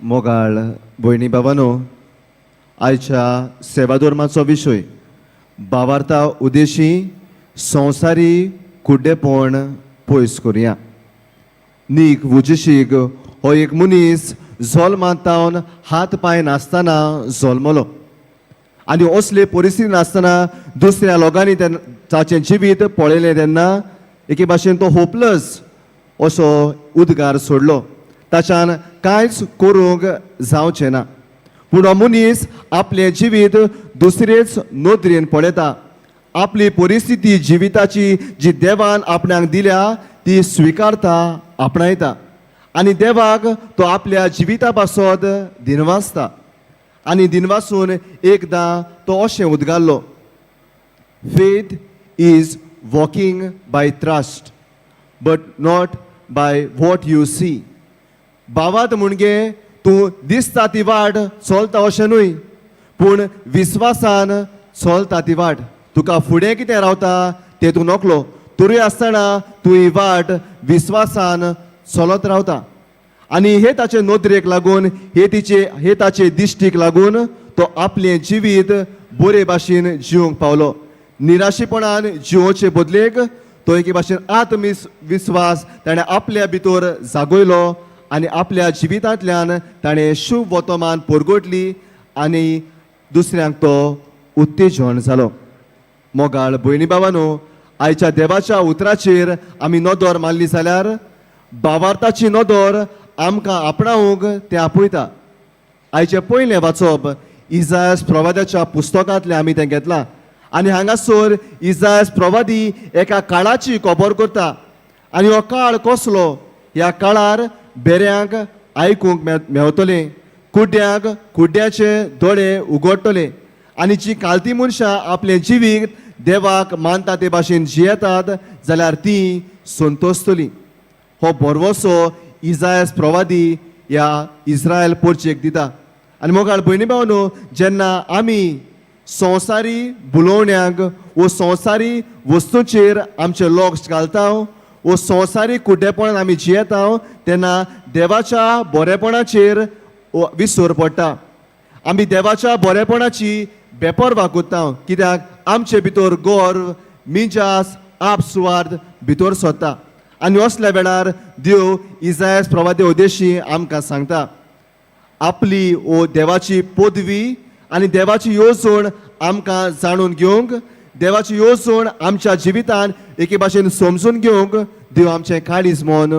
मोगाळ भयणी बाबांनो, आयच्या सेवाधर्माचो विशय भावार्था उद्देशी संवसारी कुड्डेपण पयस करुया. नीक वुजीशीक हो एक मनीस जल्मांतावन हात पांय नासतना जल्मलो आनी असले परिस्थिती नासतना दुसऱ्या लोकांनी ताचें जिवीत पळयलें तेन्ना एके भाशेन तो होपलस असो उद्गार सोडलो. ताच्यान कांयच करूंक जावचें ना. पूण हो मनीस आपलें जिवीत दुसरेच नदरेन पळयता. आपली परिस्थिती जिविताची जी देवान आपणाक दिल्या ती स्विकारता, आपणायता आनी देवाक तो आपल्या जिविता पासत दिनवासता. आनी दिनवासून एकदां तो अशें उद्गारलो, faith is walking by trust but not by what you see. भावात म्हणजे तूं दिसता ती वाट चलता अशें न्हय, पूण विस्वासान चलता ती वाट. तुका फुडें कितें रावता तें तूं नकलो, तरी आसतना तूं ही वाट विस्वासान चलत रावता. आनी हे ताचे नदरेक लागून हे ताचे दिश्टीक लागून तो आपलें जिवीत बरे भाशेन जिवंक पावलो. निराशेपणान जिवोवचे बदलेक तो एके भाशेन आत्मविस्वास ताणें आपल्या भितर जागयलो आनी आपल्या जिवितांतल्यान ताणें शुभ वर्तमान परगटली आनी दुसऱ्यांक तो उत्तेजन जालो. मोगाळ भयणी बाबांनो, आयच्या देवाच्या उतराचेर आमी नदर मारली जाल्यार भावार्थाची नदर आमकां आपणावंक तें आपयता. आयचें पयलें वाचप इजायास प्रवाद्याच्या पुस्तकांतलें आमी तें घेतलां आनी हांगासर इजायास प्रवादी एका काळाची खबर करता. आनी हो काळ कसलो? ह्या काळार बेऱ्यांक आयकूंक मेवतलें, कुड्ड्यांक कुड्ड्याचे दोळे उगडटले आनी जीं कालती मनशां आपलें जिवीत देवाक मानता ते भाशेन जियेतात जाल्यार तीं संतोसतलीं. हो बरवसो इजायास प्रवादी ह्या इस्रायल पोरचेक दिता. आनी मोगाळ भयणी भावांनो, जेन्ना आमी संवसारी बुलोवण्यांक वो संवसारी वस्तूंचेर आमचें लक्ष घालता वो संवसारी कुड्डेपणान आमी जियेता तेन्ना देवाच्या बरेपणाचेर विसर पडटा. आमी देवाच्या बरेपणाची बेपरवा करता, कित्याक आमचे भितर गर्व, मिजास, आपसुवार्थ भितर सोदता. आनी असल्या वेळार देव इजायास प्रवादी उद्देशी आमकां सांगता, आपली ओ देवाची पदवी आनी देवाची येवजण आमकां जाणून घेवंक, देवाची येवजण आमच्या जिवितान एके भाशेन समजून घेवंक देव आमचें काळीज मन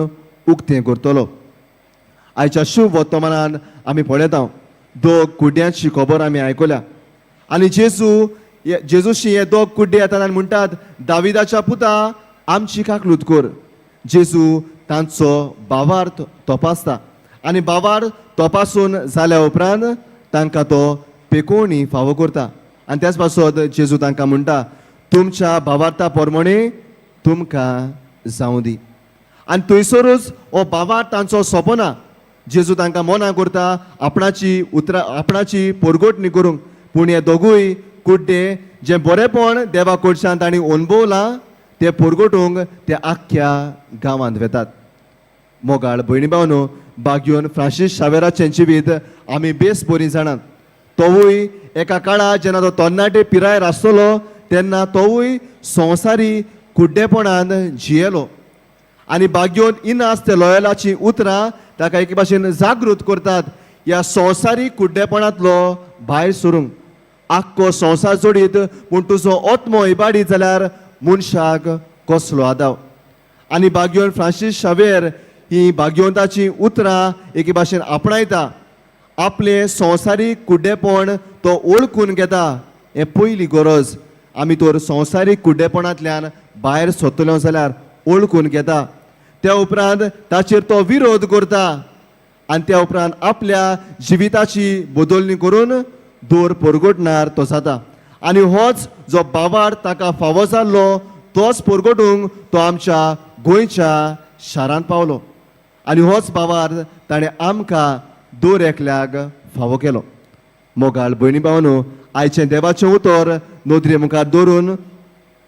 उक्तें करतलो. आयच्या शुभ वर्तमानान आमी पळयता दोग कुड्ड्यांची खबर आमी आयकल्या. आनी जेजूशी हे दोग कुड्डे येतात आनी म्हणटात, दाविदाच्या पुता आमची काकलूत कर. जेजू तांचो भावार्थ तपासता आनी भावार्थ तपासून जाल्या उपरांत तांकां तो पेकोवणी फावो करता. आनी त्याच पासत जेजू तांकां म्हणटा, तुमच्या भावार्था प्रमाणे तुमकां जावं दी. आनी थंयसरूच हो भावार्थ तांचो सोंपना. जेजू तांकां मना करता आपणाची परगटणी करूंक. पूण हे दोगूय कुड्डे जे बरेपण देवा कडच्यान तांणी अणभवलां ते परगटूंक ते आख्ख्या गांवांत वेतात. मोगाळ भयणी भावांनो, बागयोन फ्रांसीस शावेराचें जिवीत आमी बेस बरीं जाणात. तोवूय एका काळार जेन्ना तो तरणाटे पिरायेर आसतलो तेन्ना तोवूय संवसारी कुड्डेपणान जियेलो. आनी बागयोन इनास ते लॉयलाची उतरां ताका एके भाशेन जागृत करतात ह्या संवसारी कुड्डेपणांतलो भायर सरूंक. आख्खो संवसार जोडीत पूण तुजो आत्मो इबाडीत जाल्यार मनशाक कसलो आदाव. आनी बागयोन फ्रांसीस शावेर ही बागयोंताची उतरां एके भाशेन आपणायता. आपले संवसारी कुड्डेपण तो ओळखून घेता. हे पयली गरज. आमी तर संवसारी कुड्डेपणांतल्यान भायर सरतलो जाल्यार ओळखून घेता. त्या उपरांत ताचेर तो विरोध करता आनी त्या उपरांत आपल्या जिविताची बदलणी करून दोर परगटणार तो जाता. आनी होच जो भावार्थ ताका फावो जाल्लो तोच परगटूंक तो आमच्या गोंयच्या शारांत पावलो. आनी होच भावार्थ ताणें आमकां दोर एकल्याक फावो केलो. मोगाळ भयणी भावांनो, आयचें देवाचें उतर नदरे मुखार दवरून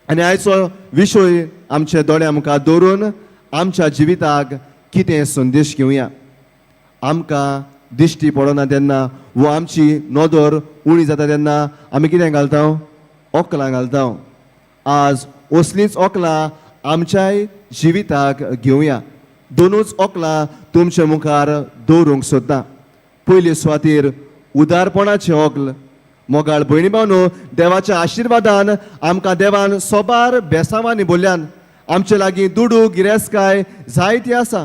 आनी आयचो विशय आमच्या दोळ्या मुखार दवरून आमच्या जिविताक कितें संदेश घेवया. आमकां दिश्टी पडना तेन्ना वो आमची नदर उणी जाता तेन्ना आमी कितें घालता ओकलां घालता आज असलींच ओकलां आमच्याय जिविताक घेवया दोनूच ओकलां तुमच्या मुखार दवरूंक सोदता पयले सुवातेर उदारपणाचें ओकल मोगाळ भयणी भावनो देवाच्या आशिर्वादान आमकां देवान सोबार बेसांवांनी बोल्ल्यान आमचे लागीं दुडू गिरेस्काय जायती आसा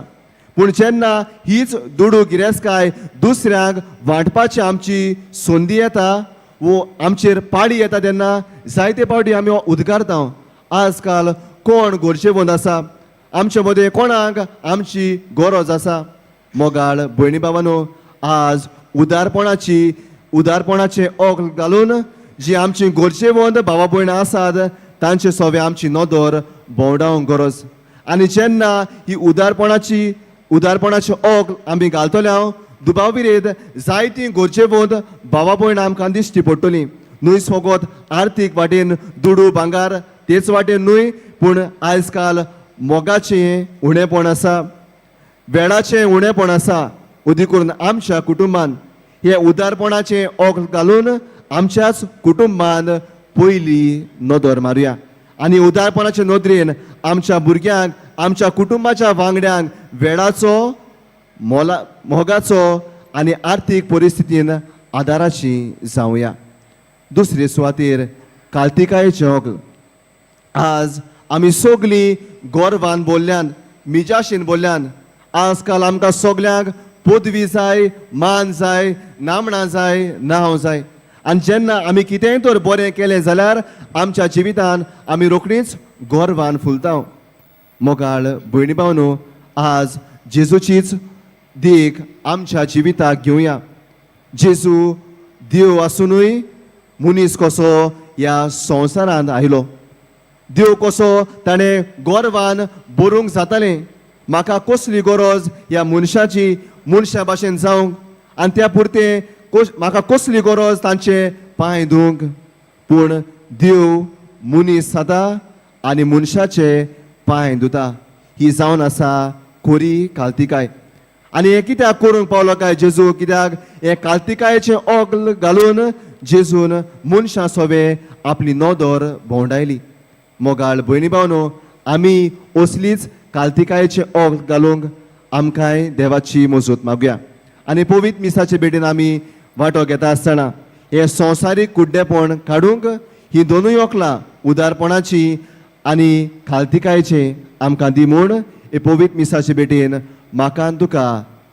पूण जेन्ना हीच दुडू गिरेस्काय दुसऱ्यांक वांटपाची आमची संदी येता वो आमचेर पाडी येता तेन्ना जायते पावटी आमी उद्गारता आजकाल कोण गरजेवंत आसा आमचे मदें कोणाक आमची गरज आसा मोगाळ भयणी भावानो आज उदारपणाचे ओकल घालून जी आमची गरजेवंत भावा भयणां आसात तांचे सोबे आमची नदर भोंवडावंक गरज आनी जेन्ना ही उदारपणाचे ओकल आमी घालतल्या दुबाविरेद जायतीं गरजेवंत भावा भयणां आमकां दिश्टी पडटलीं न्हय फकत आर्थीक वाटेन दुडू भांगार तेच वाटेन न्हय पूण आयज काल मोगाचें उणेपण आसा वेळाचें उणेपण आसा उदी करून आमच्या कुटुंबान हे उदारपणाचें ओकल घालून आमच्याच कुटुंबान पयली नदर मारुया आनी उदारपणाचे नदरेन आमच्या भुरग्यांक आमच्या कुटुंबाच्या वांगड्यांक वेळाचो मोगाचो आनी आर्थीक परिस्थितीन आदाराची जावया दुसरे सुवातेर काल्तिकायेचें ओकल आज आमी सगलीं गोरवान बोल्ल्यान मिजाशेन बोल्ल्यान आजकाल आमकां सगल्यांक पदवी जाय मान जाय नामणां जाय नांव जाय आनी जेन्ना आमी कितेंय तर बरें केलें जाल्यार आमच्या जिवितान आमी रोखडींच गोरवान फुलता मोगाळ भयणी भावनो आज जेजूचीच देख आमच्या जिविताक घेवया जेजू देव आसुनूय मनीस कसो ह्या संवसारांत आयलो देव कसो ताणें गोरवान बरोवंक जातालें म्हाका कसली गरज ह्या मनशाची मनशा भाशेन जावंक आनी त्या पुरते म्हाका कसली गरज तांचे पांय धुवंक पूण देव मनीस जाता आनी मनशाचे पांय धुता ही जावन आसा खोरी काल्तिकाय आनी हें कित्याक करूंक पावलो काय जेजू कित्याक हे काल्तिकायेचें ओकल घालून जेजून मनशां सोबे आपली नदर भोंवडायली मोगाळ भयणी भावनो आमी असलीच काल्तिकायेचें ओकल घालूंक आमकांय देवाची मजत मागुया आनी पवित्र मिसाचे भेटेन आमी वांटो घेता आसतना हे संवसारीक कुड्डेपण काडूंक ही दोनूय ओकलां उदारपणाची आनी काल्तिकायेचें आमकां दी म्हूण हे पवित्र मिसाचे भेटेन म्हाका आनी तुका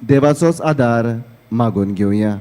देवाचोच आदार मागून घेवया.